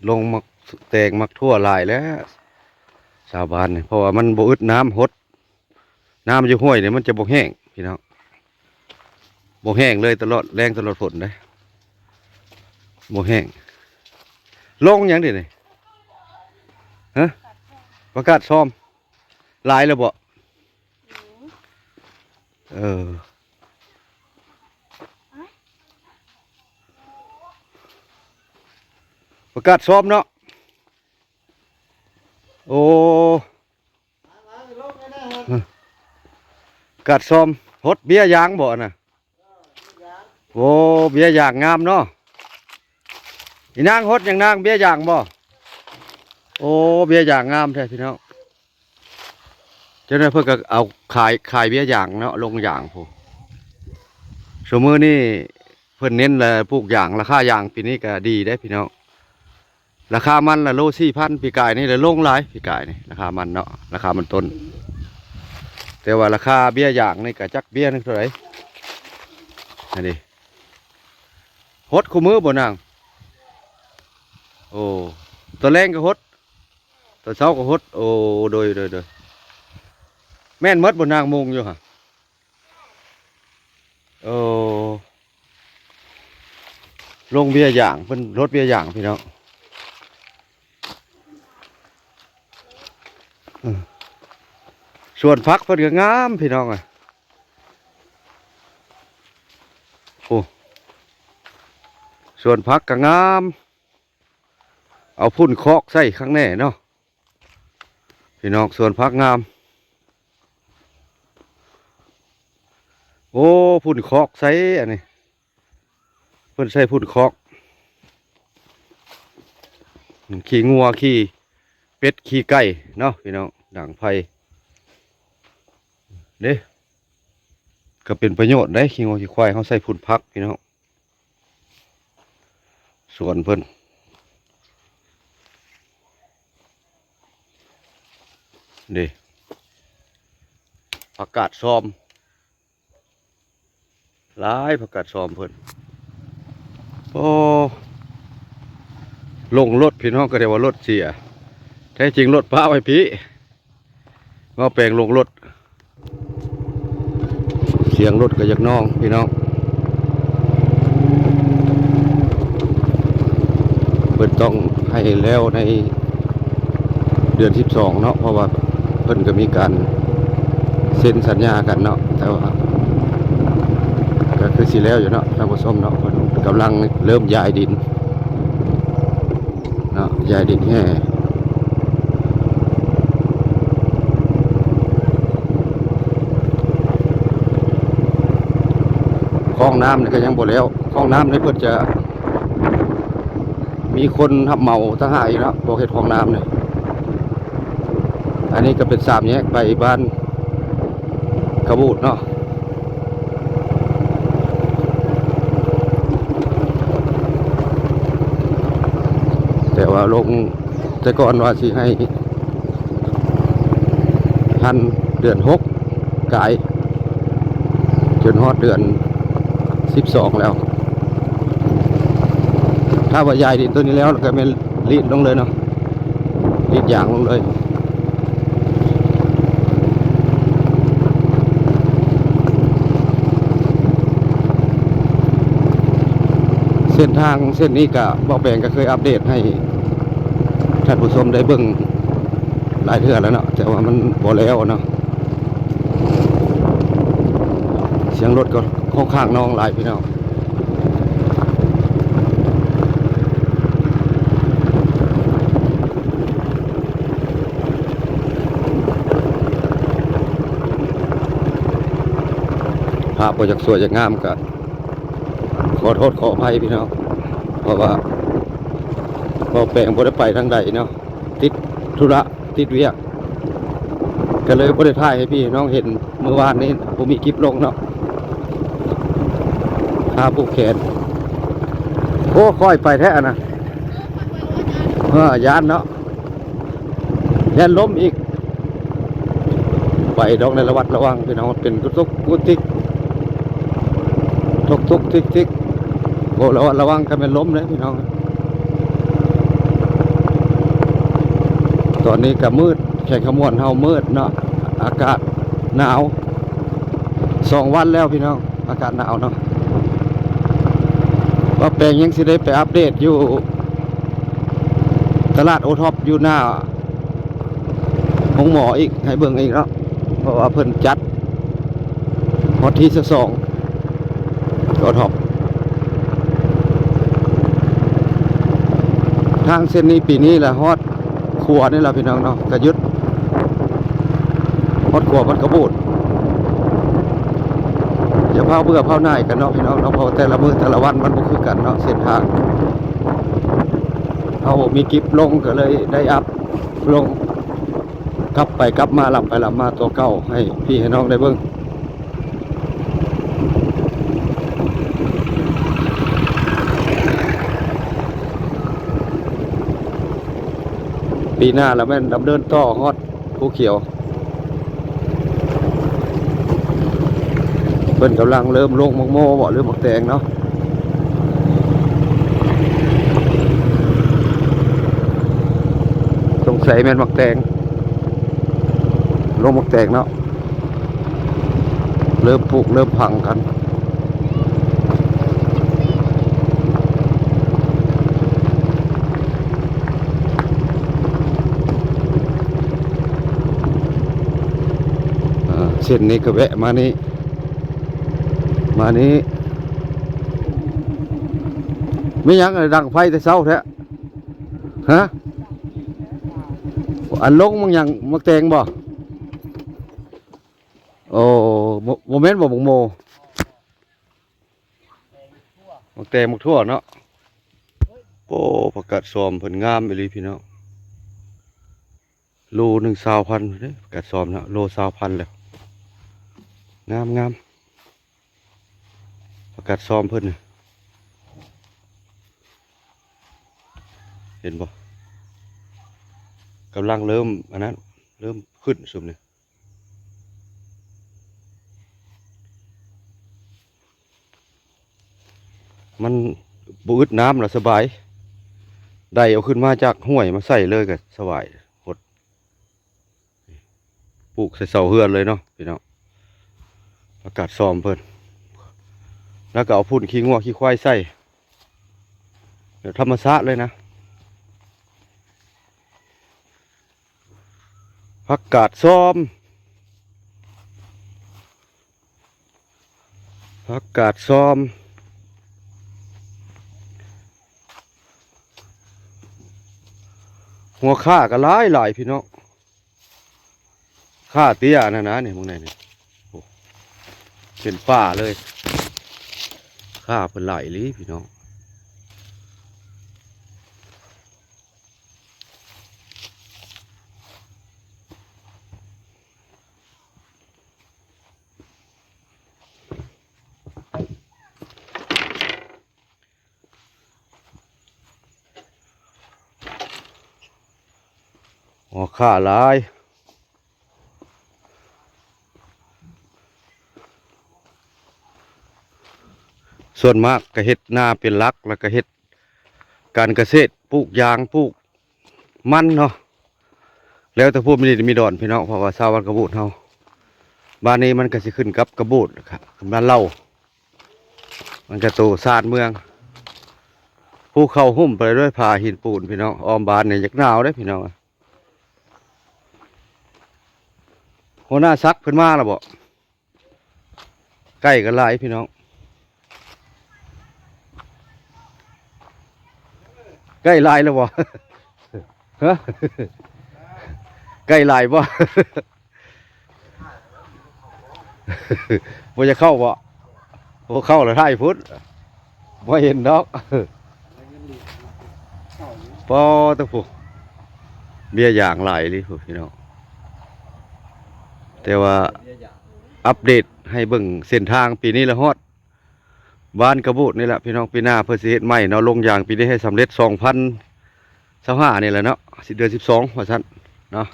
ลงมักแตงมักทั่วหลายแล้วชาวบ้านเนี่ยเพราะว่ามันบ่อึดน้ำหดน้ำอยู่ห้วยเนี่ยมันจะบ่แห้งพี่น้องบ่แห้งเลยตลอดแรงตลอดฝนเลยบ่แห้งลงหยังดิเนี่ยฮะประกาศซ้อมหลายแล้วบ่เออประกาศซ้อมเนาะโอ้ประกาศซ้อมฮดเบี้ยยางบ่น่ะโอ้เบี้ยยางงามเนาะอีนางฮดอย่างนางเบี้ยยางบ่โอ้เบี้ยยางงามแท้พี่น้องเจ้าหน้าเพื่อก็เอาขายเบี้ยยางเนาะลงยางพูสมมือนี่เพิ่นเน้นเลยปลูกยางราคายางปีนี้ก็ดีได้พี่น้องราคามันละโล4,000ปีกายนี่เลยลงหลายปีกายนี่ราคามันเนาะราคามันต้นแต่ว่าราคาเบี้ยยางนี่ก็จักเบี้ยนึงเท่าไหร่อันนี้ฮดคู่มือบ่นางโอ้ตัวแรงก็ฮดตัวเช้าก็ฮดโอ้โดยแม่นมดบนนางมุงอยู่ฮะโอ้ลงเบี้ยอย่างเป็นรถเบี้ยอย่างพี่น้องส่วนพักเพิ่นก็งามพี่น้องอ่ะโอ้ส่วนพักก็งามเอาพุ่นคอกใส่ข้างแน่เนาะพี่น้องส่วนพักงามโอ้พุ่นคอกใส่อันนี้เพิ่นใส่พุ่นคอกขี่งัวขี่เป็ดขี่ไก่เนาะพี่น้องด่างไผ่เด้ก็เป็นประโยชน์ได้ขี่งัวขี่ควายเขาใส่พุ่นพักพี่น้องส่วนเพิ่นเด้ผักกาดซ้อมหลายผักกาดซ้อมเพิ่นโอ้ลงรถพี่น้องก็เรียกว่ารถเสียแท้จริงรถป้าไว้พี่ก็แปลงลงรถเสียงรถก็อยากน้องพี่น้องเพิ่นต้องให้แล้วในเดือน12เนาะเพราะว่าเพิ่นก็มีการเซ็นสัญญากันเนาะแต่ว่าก็คือสิแล้วอยู่เนาะท่านผู้ชมเนาะเพิ่นกำลังเริ่มย้ายดินเนาะย้ายดินแห่คลองน้ำนี่ก็ยังบ่แล้วคลองน้ำนี่เพิ่นจะมีคนทับเหมาทหารอีกแล้วบ่เฮ็ดคลองน้ำนี่อันนี้ก็เป็น3แยกไปบ้านกระบูดเนาะแต่ว่าลงแต่ก่อนว่าสิให้ทันเดือน6กายจนฮอดเดือน12แล้วถ้าว่ายายดินตัวนี้แล้วก็ไม่รีดลงเลยเนาะรีดยางลงเลยเส้นทางเส้นนี้ก็บ่แปลงก็เคยอัปเดตให้ท่านผู้ชมได้เบิ่งหลายเทื่อแล้วเนาะแต่ว่ามันบ่แล้วเนาะเสียงรถก็ค่อนข้างน้องหลายพี่น้องภาพบ่อยากสวยอยากงามก็ขอโทษขออภัยพี่น้องเพราะว่าบ่แปลงบ่ได้ไปทางใดเนาะติดธุระติดเวียกก็เลยบ่ได้ถ่ายให้พี่น้องเห็นเมื่อวานนี้ผมมีคลิปลงเนาะขาผูกแขนโอ้ค่อยไปแท้นะยานเนาะยานล้มอีกไปดอกในระวัดระวังพี่น้องเป็นทุกกุฏิทุกทิกโอ้ระวัดระวังกันเป็นล้มเลยพี่น้อง ตอนนี้ก็มืดแข่งขมวนเฮามืดเนาะอากาศหนาว2 วันแล้วพี่น้องอากาศหนาวเนาะว่าแปลงยังสิได้ไปอัปเดตอยู่ตลาดโอท็อปอยู่หน้าห้องหมออีกให้เบิ่งอีกเนาะเพราะว่าเพิ่นจัดฮอตที่2โอท็อปทางเส้นนี้ปีนี้แหละฮอตครัวนี่แหละพี่น้องเนาะกระยุดฮอตครัวมันกระบูดอย่าเผาเบื่อเผาหน่ายกันเนาะพี่น้องเนาะเพราะแต่ละมื้อแต่ละวันมันบ่คือกันเนาะเส้นทางเอามีกิฟลงก็เลยได้อัพลงกลับไปกลับมาหลับไปหลับมาตัวเก่าให้พี่ให้น้องได้เบิ่งปีหน้าแล้วแม่นดำเนินต่อฮอดภูเขียวเพิ่นกำลังเริ่มลงมักโมบ่หรือมักแตงเนาะสงสัยแม่นมักแตงลงมักแตงเนาะเริ่มปลูกเริ่มพังกันเส้นนี้ก็แวะมานี้ไม่ยังอะไรดังไฟแต่เช้าแท้ฮะอันลงมึงยังมักแตงบ่โอ้โมเมนต์บ่บังโมมักแตงมักทั่วเนาะโอ้ประกาศซ้อมเพิ่นงามอีหลีพี่น้องโล1 20,000เด้ประกาศซ้อมเนาะโล20,000แล้วงามประกาศซ้อมเพิ่นเห็นบ่กำลังเริ่มอันนั้นเริ่มขึ้นสุดนี่มันบ่อึดน้ำแล้วสบายได้เอาขึ้นมาจากห้วยมาใส่เลยก็สบายหดปลูกใส่เสาเฮือนเลยเนาะพี่น้องประกาศซ้อมเพิ่นแล้วก็เอาพุ่นขี้งัวขี้ควายใส่เดี๋ยวธรรมชาติเลยนะผักกาดซ้อมผักกาดซ้อมหัวข้าก็หลายพี่น้องข้าเตี้ยนะนี่มึงไหนนี่โอ้เป็นป่าเลยข้าเป็นหลายลิพี่น้องหัวข้าหลายส่วนมากก็เฮ็ดนาเป็นหลักแล้วก็เฮ็ดการเกษตรปลูกยางปลูกมันเนาะแล้วแต่พูดมีดอนพี่น้องเพราะว่าชาวบ้านกระบูดเฮาบ้านนี้มันก็สิขึ้นกับกระบูดครับบ้านเล่ามันจะโตซาดเมืองภูเขาหุ้มไปด้วยผาหินปูนพี่น้องออมบานเนี่ยอยากหนาวได้พี่น้องหัวหน้าซักเพิ่นมาแล้วบ่ใกล้กันหลายพี่น้องใกล้ลายแล้วบ่ ฮะใกล้ลายบ่ บ่จะเข้าบ่บ่เข้าแล้วถ่ายพุทธบ่เห็นดอกปอตะพุเบี้ยอย่างหลายเลยพี่น้องแต่ว่าอัปเดตให้เบิ่งเส้นทางปีนี้ละฮอดบ้านกระบูดนี่แหละพี่น้องปีหน้าเพื่อสิเฮ็ดใหม่เนาะลงยางปีนี้ให้สำเร็จ2025นี่แหละเนาะเดือน12ว่าซั่นเนาะ